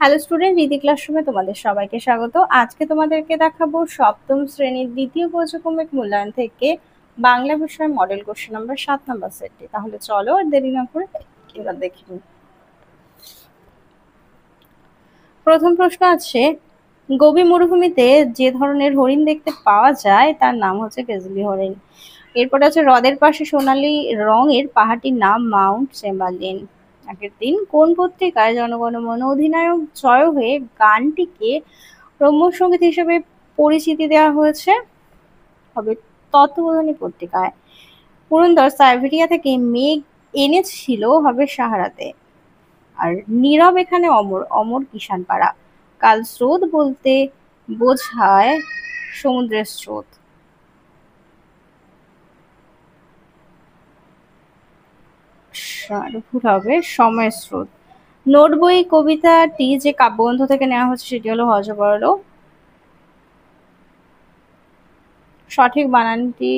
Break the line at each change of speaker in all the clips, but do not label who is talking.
Hello student, রীতি ক্লাসরুমে তোমাদের সবাইকে স্বাগত। আজকে তোমাদেরকে দেখাবো সপ্তম শ্রেণীর দ্বিতীয় পর্যায়ক্রমিক মূল্যায়ন থেকে বাংলা বিষয় মডেল কোশ্চেন নাম্বার 7 নাম্বার সেটটি। তাহলে চলো আর দেরি না করে এবার দেখি। প্রথম প্রশ্ন আছে, গোবি মরুভূমিতে যে ধরনের হরিণ দেখতে পাওয়া যায় তার নাম হচ্ছে কেজলি হরিণ। এরপরে আছে, হ্রদের পাশে সোনালী রঙের পাহাড়টির নাম মাউন্ট চেম্বারলিন। আগের দিন কোন পত্রিকায় জনগণ মন অধিনায়ক জয় হয়ে গানটিকে রম্যসঙ্গীত হিসেবে পরিচিতি দেওয়া হয়েছে? হবে তত্ত্ববোধিনী পত্রিকায়। পুরন্দর সাইবেরিয়া থেকে মেঘ এনেছিল হবে সাহারাতে। আর নীরব এখানে অমর, অমর কিষান পাড়া। কাল স্রোত বলতে বোঝায় সমুদ্রের স্রোত। ভুল হবে সময়ের স্রোত। নোট বই কবিতাটি যে কাব্যগ্রন্থ থেকে নেওয়া হচ্ছে সেটি হলো হযবরল। সঠিক বানানটি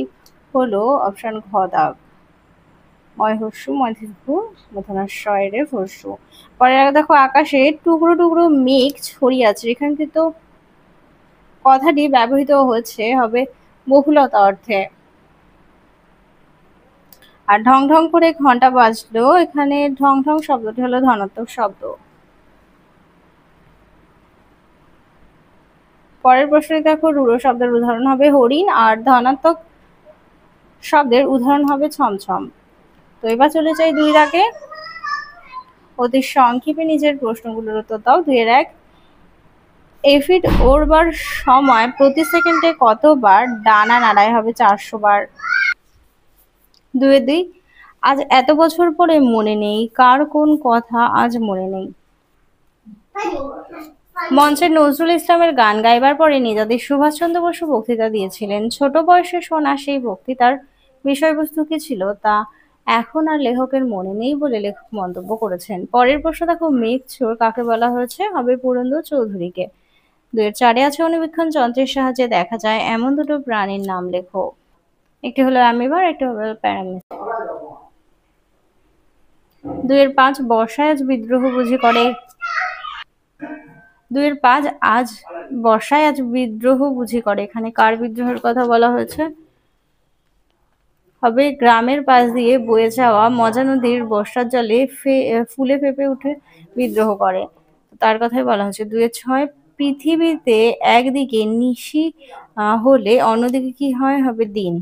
হলো অপশন ঘ দাগ। ময় হস্যু ময় দীর্ঘ মূর্ধন্যস্বরে হস্যু। পরে দেখো, আকাশে টুকরো টুকরো মেঘ ছড়িয়ে আছে। এখানে কিন্তু কথাটি ব্যবহৃত হয়েছে হবে বহুলতা অর্থে। আর ঢং ঢং করে ঘন্টা বাজলো, এখানে ঢং ঢং শব্দটি হলো ধনাত্মক শব্দ। পরের প্রশ্নে দেখো, রূঢ় শব্দের উদাহরণ হবে হরিণ আর ধনাত্মক শব্দের উদাহরণ হবে ছমছম। তো এবার চলে যাই 2 দাগে। অতি সংক্ষেপে নিজের প্রশ্নগুলোর উত্তর দাও। 2-1। এফিড ওড়বার সময় প্রতি সেকেন্ডে কতবার ডানা নাড়ায়? হবে 400 বার। 2-2। আজ এত বছর পরে মনে নেই কার কোন কথা আজ মনে নেই। মঞ্চে নজরুল ইসলামের গান গাইবার পরে নেতাজি সুভাষচন্দ্র বসু বক্তৃতা দিয়েছিলেন। ছোট বয়সে শোনা সেই বক্তৃতার বিষয়বস্তু কি ছিল তা এখন আর লেখকের মনে নেই বলে লেখক মন্তব্য করেছেন। পরের প্রশ্ন দেখো, মেঘচোর কাকে বলা হয়েছে? হবে পুরন্দর চৌধুরীকে। 2-4 আছে, অনুবীক্ষণ যন্ত্রের সাহায্যে দেখা যায় এমন দুটো প্রাণীর নাম লেখো। একটি হলো অ্যামিবার, একটি হলো প্যারামিটার। 2-5 বর্ষায় আজ বিদ্রোহ বুঝি করে। 2-5 আজ বর্ষায় আজ বিদ্রোহ বুঝি করে। এখানে কার বিদ্রোহের কথা বলা হয়েছে? হবে গ্রামের পাশ দিয়ে বয়ে যাওয়া মজা নদীর বর্ষার জলে ফুলে ফেপে উঠে বিদ্রোহ করে, তার কথাই বলা হচ্ছে। 2-6 পৃথিবীতে একদিকে নিশি হলে অন্যদিকে কি হয়? হবে দিন।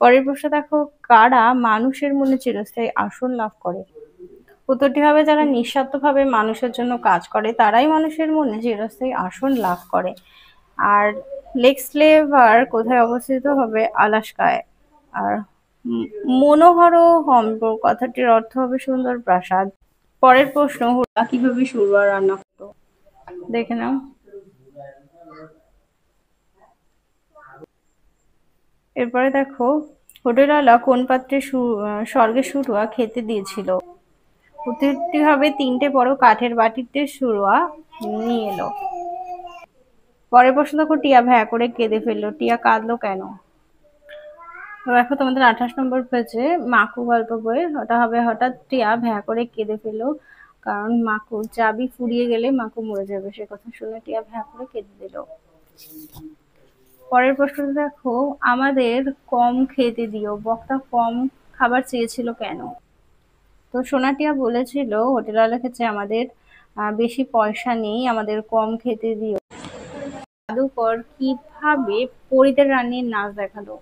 পরের প্রশ্ন দেখো, কারা মানুষের মনে চিরস্থায়ী আসন লাভ করে? উত্তরটি হবে যারা নিঃস্বার্থভাবে মানুষের জন্য কাজ করে তারাই মানুষের মনে চিরস্থায়ী আসন লাভ করে। আর লেক্স লেভার কোথায় অবস্থিত? হবে আলাস্কায়। আর মনোহরহম কথাটির অর্থ হবে সুন্দর প্রাসাদ। পরের প্রশ্ন, হুড়া কিভাবে শুরুয়া রান্না করতো? দেখে নাও। এরপরে দেখো, হোটেলওয়ালা কোন পাত্রে স্বর্গের শুরুয়া খেতে দিয়েছিল? উত্তরটি হবে 3টে বড় কাঠের বাটিতে শুরুয়া নিয়ে এলো। পরের প্রশ্ন দেখো, টিয়া ভ্যা করে কেঁদে ফেললো। টিয়া কাঁদলো কেন? দেখো তোমাদের 28 নম্বর পেজে মাকু গল্প বইয়ের, ওটা হবে হঠাৎ টিয়া ভ্যা করে কেঁদে ফেললো কারণ মাকুর চাবি ফুরিয়ে গেলে মাকু মরে যাবে, সে কথা শুনে টিয়া ভ্যা করে কেঁদে দিল। পরের প্রশ্ন দেখো, আমাদের কম খেতে দিও, বক্তা কম খাবার চেয়েছিল কেন? তো সোনা টিয়া বলেছিল হোটেলওয়ালা কাছে আমাদের বেশি পয়সা নেই, আমাদের কম খেতে দিও। জাদুকর কিভাবে পরীদের রানীর নাচ দেখালো?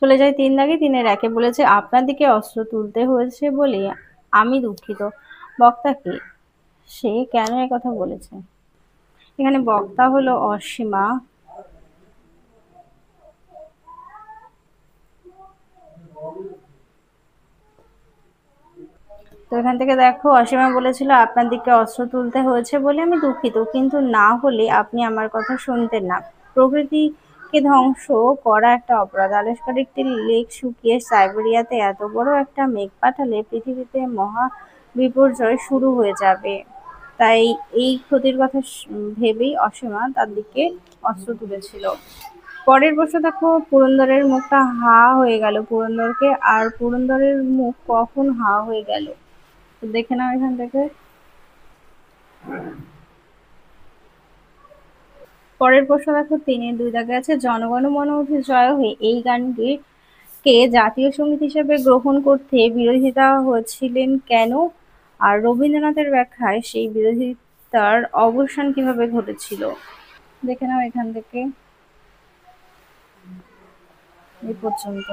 চলে যায় 3 দাগে। 3-1 বলেছে, আপনার দিকে অস্ত্র তুলতে হয়েছে বলে আমি দুঃখিত। বক্তা কে? সে কেন কথা বলেছে? এখানে বক্তা হলো অসীমা। তো এখান থেকে দেখো, অসীমা বলেছিল আপনার দিকে অস্ত্র তুলতে হয়েছে বলে আমি দুঃখিত, কিন্তু না হলে আপনি আমার কথা শুনতেন না। প্রকৃতি কে ধ্বংস করা একটা অপরাধ। আলাস্কার একটি লেক শুকিয়ে সাইবেরিয়াতে এত বড় একটা মেঘ পাঠালে পৃথিবীতে মহা বিপর্যয় শুরু হয়ে যাবে। তাই এই ক্ষতির কথা ভেবেই অসীমা তার দিকে অস্ত্র তুলেছিল। পরের প্রশ্ন দেখো, পুরন্দরের মুখটা হা হয়ে গেল পুরন্দরকে, আর পুরন্দরের মুখ কখন হা হয়ে গেল? তো দেখে নাও এখান থেকে। পরের প্রশ্ন দেখো, ৩-২ দাগে আছে, জনগণ মন অধি জয় হয়ে এই গানটি কে জাতীয় সঙ্গীত হিসেবে গ্রহণ করতে বিরোধিতা হয়েছিলেন কেন? আর রবীন্দ্রনাথের ব্যাখ্যায় সেই বিরোধিতার অবসান কিভাবে ঘটেছিল? দেখে নাও এখান থেকে এই পর্যন্ত।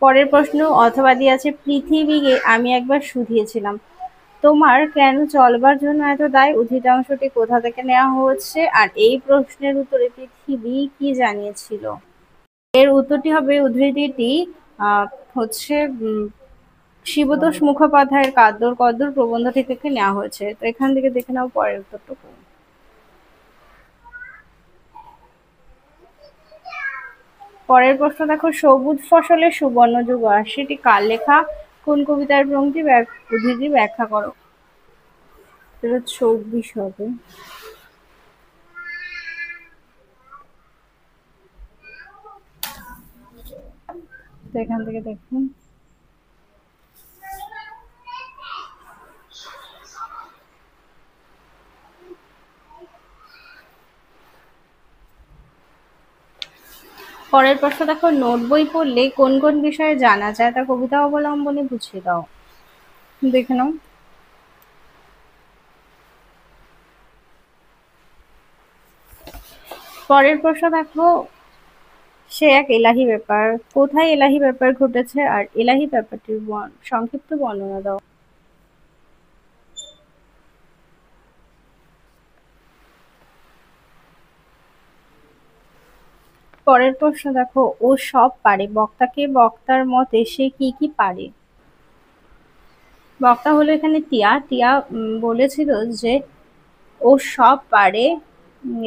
পরের প্রশ্ন অথবাদি আছে, পৃথিবীকে আমি একবার শুধিয়েছিলাম, তোমার কেন চলবার জন্য এত দায়? উদ্ধৃতাংশটি কোথা থেকে নেওয়া হচ্ছে? আর এই প্রশ্নের উত্তরে পৃথিবী কি জানিয়েছিল? এর উত্তরটি হবে, উদ্ধৃতিটি হচ্ছে শিবতোষ মুখোপাধ্যায়ের কাদ্দর কদ্দর প্রবন্ধটি থেকে নেওয়া হয়েছে। তো এখান থেকে দেখে নাও পরের উত্তরটুকু। পরের প্রশ্ন দেখো, সবুজ ফসলের সুবর্ণ যুগ সেটি কার লেখা? কোন কবিতার পংক্তি উদ্ধৃতি ব্যাখ্যা করো। এটা ২৪ হবে। তো এখান থেকে দেখুন। পরের প্রশ্ন দেখো, নোট বই পড়লে কোন কোন বিষয়ে জানা যায় তা কবিতা অবলম্বনে বুঝিয়ে দাও। দেখে নাও। পরের প্রশ্ন দেখো, সে এক এলাহি ব্যাপার, কোথায় এলাহি ব্যাপার ঘটেছে আর এলাহি ব্যাপারটির সংক্ষিপ্ত বর্ণনা দাও। পরের প্রশ্ন দেখো, ও সব পারে, বক্তাকে বক্তার মতে সে কি কি পারে? বক্তা হলো এখানে টিয়া। টিয়া বলেছিল যে ও সব পারে।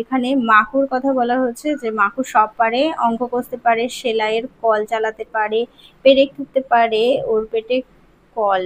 এখানে মাকুর কথা বলা হচ্ছে যে মাকু সব পারে, অঙ্ক কষতে পারে, সেলাইয়ের কল চালাতে পারে, পেরেক তুলতে পারে, ওর পেটে কল